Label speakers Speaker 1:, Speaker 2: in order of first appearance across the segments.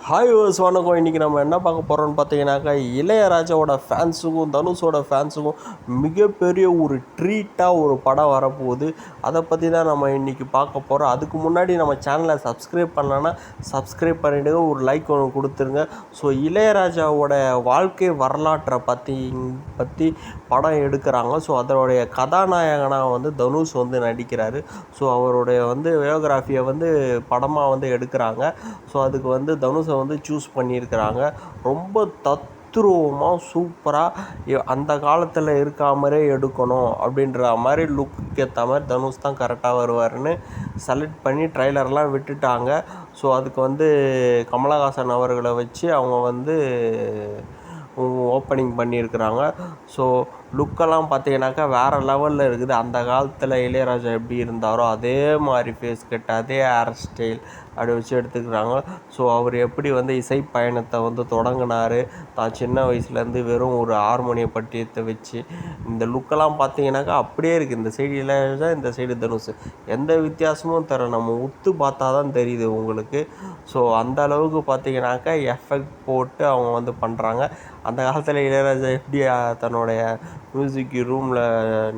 Speaker 1: Hi use வணக்கம். இன்றைக்கி நம்ம என்ன பார்க்க போகிறோம்னு பார்த்தீங்கன்னாக்கா, இளையராஜாவோட ஃபேன்ஸுக்கும் தனுஷோட ஃபேன்ஸுக்கும் மிகப்பெரிய ஒரு ட்ரீட்டாக ஒரு படம் வரப்போகுது. அதை பற்றி தான் நம்ம இன்றைக்கி பார்க்க போகிறோம். அதுக்கு முன்னாடி நம்ம சேனலை சப்ஸ்கிரைப் பண்ணலன்னா சப்ஸ்கிரைப் பண்ணிவிடுங்க, ஒரு லைக் ஒன்று கொடுத்துருங்க. ஸோ இளையராஜாவோட வாழ்க்கை வரலாற்றை பற்றி படம் எடுக்கிறாங்க. ஸோ அதனுடைய கதாநாயகனாக தனுஷ் நடிக்கிறாரு. ஸோ அவருடைய பயோகிராஃபியை படமாக எடுக்கிறாங்க. ஸோ அதுக்கு தனுஷை சூஸ் பண்ணியிருக்கிறாங்க. ரொம்ப தத்ரூபமாக சூப்பராக அந்த காலத்தில் இருக்கா மாதிரியே எடுக்கணும் அப்படின்ற மாதிரி லுக்கு ஏற்ற மாதிரி தனுஷ் தான் கரெக்டாக வருவார்னு செலக்ட் பண்ணி ட்ரைலர்லாம் விட்டுட்டாங்க. ஸோ அதுக்கு கமலஹாசன் அவர்களை வச்சு அவங்க ஓப்பனிங் பண்ணியிருக்கிறாங்க. ஸோ லுக்கெல்லாம் பார்த்தீங்கன்னாக்கா வேறு லெவலில் இருக்குது. அந்த காலத்தில் இளையராஜா எப்படி இருந்தாரோ அதே மாதிரி ஃபேஸ் கட், அதே ஹேர் ஸ்டைல் அப்படி வச்சு எடுத்துக்கிறாங்க. ஸோ அவர் எப்படி இசை பயணத்தை தொடங்கினார், தான் சின்ன வயசுலேருந்து வெறும் ஒரு ஹார்மோனிய பட்டியத்தை வச்சு இந்த லுக்கெல்லாம் பார்த்தீங்கன்னாக்கா அப்படியே இருக்குது. இந்த சைடு இளையராஜா, இந்த சைடு தனுஷ், எந்த வித்தியாசமும் தர நம்ம உத்து பார்த்தா தான் தெரியுது உங்களுக்கு. ஸோ அந்த அளவுக்கு பார்த்தீங்கன்னாக்கா எஃபெக்ட் போட்டு அவங்க பண்ணுறாங்க. அந்த காலத்தில் இளையராஜா எப்படி தன்னுடைய மியூசிக் ரூமில்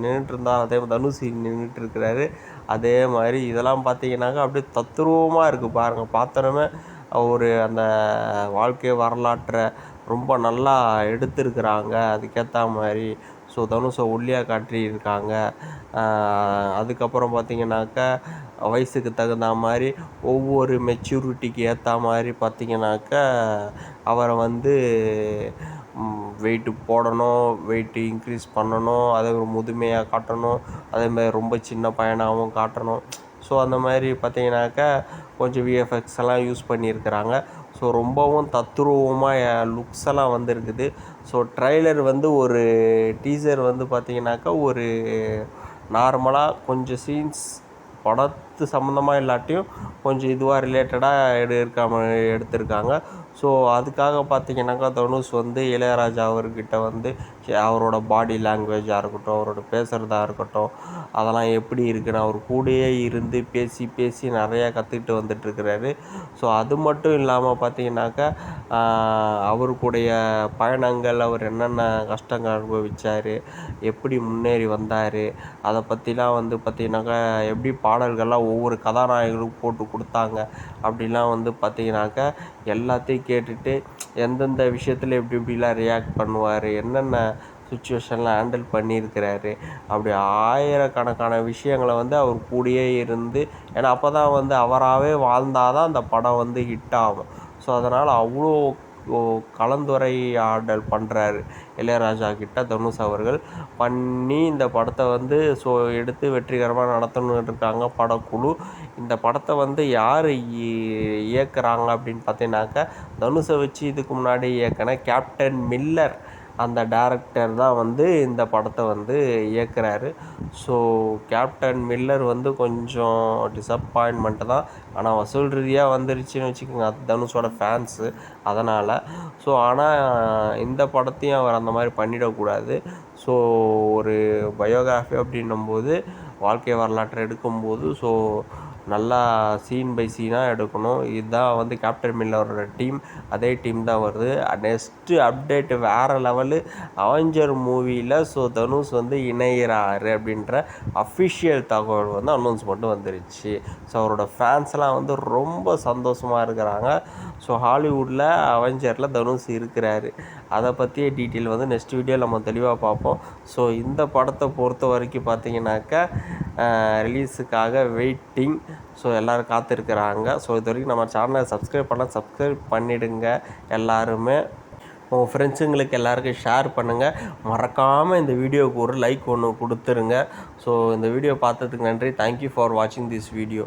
Speaker 1: நின்றுட்டு இருந்தால் அதே தனுஷ் நின்றுட்டு இருக்கிறாரு. அதே மாதிரி இதெல்லாம் பார்த்தீங்கன்னாக்கா அப்படியே தத்ரூபமாக இருக்குது பாருங்கள். பார்த்தோன்னே ஒரு அந்த வாழ்க்கை வரலாற்றை ரொம்ப நல்லா எடுத்திருக்கிறாங்க அதுக்கேற்ற மாதிரி. ஸோ தனுஷை ஒல்லியாக காட்டியிருக்காங்க. அதுக்கப்புறம் பார்த்திங்கனாக்கா வயசுக்கு தகுந்த மாதிரி ஒவ்வொரு மெச்சூரிட்டிக்கு ஏற்ற மாதிரி பார்த்திங்கனாக்கா அவரை வெயிட்டு போடணும், வெயிட்டு இன்க்ரீஸ் பண்ணணும், அதை ஒரு முதுமையாக காட்டணும், அதேமாதிரி ரொம்ப சின்ன பையனாகவும் காட்டணும். ஸோ அந்த மாதிரி பார்த்திங்கனாக்கா கொஞ்சம் விஎஃப்எக்ஸ் எல்லாம் யூஸ் பண்ணியிருக்கிறாங்க. ஸோ ரொம்பவும் தத்ரூபமாக லுக்ஸ் எல்லாம் இருக்குது. ஸோ ட்ரைலர் ஒரு டீசர் பார்த்திங்கனாக்கா ஒரு நார்மலாக கொஞ்சம் சீன்ஸ் படத்து சம்மந்தமாக இல்லாட்டியும் கொஞ்சம் இதுவாக ரிலேட்டடாக எடுத்திருக்காங்க. ஸோ அதுக்காக பார்த்திங்கனாக்கா தனுஷ் இளையராஜா அவர்கிட்ட அவரோட பாடி லாங்குவேஜாக இருக்கட்டும், அவரோட பேசுகிறதா இருக்கட்டும், அதெல்லாம் எப்படி இருக்குன்னு அவர் கூடயே இருந்து பேசி நிறையா கற்றுக்கிட்டு வந்துட்டுருக்கிறாரு. ஸோ அது மட்டும் இல்லாமல் பார்த்திங்கனாக்கா அவருக்குடைய பயணங்கள், அவர் என்னென்ன கஷ்டங்கள் அனுபவித்தார், எப்படி முன்னேறி வந்தார், அதை பற்றிலாம் பார்த்திங்கனாக்கா எப்படி பாடல்கள்லாம் ஒவ்வொரு கதாநாயகர்களுக்கும் போட்டு கொடுத்தாங்க அப்படிலாம் பார்த்திங்கனாக்கா எல்லாத்தையும் கேட்டுட்டு எந்தெந்த விஷயத்தில் எப்படிலாம் ரியாக்ட் பண்ணுவார், என்னென்ன சுச்சுவேஷன்லாம் ஹேண்டில் பண்ணியிருக்கிறாரு, அப்படி ஆயிரக்கணக்கான விஷயங்களை அவர் கூடயே இருந்து, ஏன்னா அப்போ தான் அவராகவே வாழ்ந்தால் தான் அந்த படம் ஹிட் ஆகும். ஸோ அதனால் அவ்வளோ கலந்துரையாடல் பண்ணுறாரு இளையராஜா கிட்ட தனுஷ் அவர்கள். பண்ணி இந்த படத்தை ஸோ எடுத்து வெற்றிகரமாக நடத்தணுன்னு இருக்காங்க படக்குழு. இந்த படத்தை யார் இயக்குறாங்க அப்படின்னு பார்த்தீங்கன்னாக்கா தனுஷை வச்சு இதுக்கு முன்னாடி இயக்குன கேப்டன் மில்லர் அந்த டைரக்டர் தான் இந்த படத்தை இயக்குறாரு. ஸோ கேப்டன் மில்லர் கொஞ்சம் டிசப்பாயின்மெண்ட்டு தான். ஆனால் வசூல் ரீதியாக வந்துருச்சுன்னு வச்சுக்கோங்க, அது தனுஷோட ஃபேன்ஸு, அதனால். ஸோ ஆனால் இந்த படத்தையும் அவர் அந்த மாதிரி பண்ணிடக்கூடாது. ஸோ ஒரு பயோகிராஃபி அப்படின்னும்போது வாழ்க்கை வரலாற்றை எடுக்கும்போது ஸோ நல்லா சீன் பை சீனாக எடுக்கணும். இதுதான் கேப்டன் மில்லரோட டீம், அதே டீம் தான் வருது. நெக்ஸ்ட்டு அப்டேட்டு வேறு லெவலு. அவெஞ்சர் மூவியில் ஸோ தனுஷ் இணைகிறாரு அப்படின்ற அஃபிஷியல் தகவல் அனௌன்ஸ்மெண்ட் வந்துருச்சு. ஸோ அவரோட ஃபேன்ஸ்லாம் ரொம்ப சந்தோஷமாக இருக்கிறாங்க. ஸோ ஹாலிவுட்டில் அவெஞ்சரில் தனுஷ் இருக்கிறாரு. அதை பற்றிய டீட்டெயில் நெக்ஸ்ட் வீடியோவில் நம்ம தெளிவாக பார்ப்போம். ஸோ இந்த படத்தை பொறுத்த வரைக்கும் பார்த்திங்கனாக்கா ரிலீஸுக்காக வெயிட்டிங். ஸோ எல்லோரும் காத்திருக்கிறாங்க. ஸோ இது வரைக்கும் நம்ம சேனலை சப்ஸ்கிரைப் பண்ணிவிடுங்க. எல்லாருமே உங்கள் ஃப்ரெண்ட்ஸுங்களுக்கு எல்லாருக்கும் ஷேர் பண்ணுங்கள். மறக்காமல் இந்த வீடியோவுக்கு ஒரு லைக் ஒன்று கொடுத்துருங்க. ஸோ இந்த வீடியோ பார்த்ததுக்கு நன்றி. தேங்க்யூ ஃபார் வாட்சிங் திஸ் வீடியோ.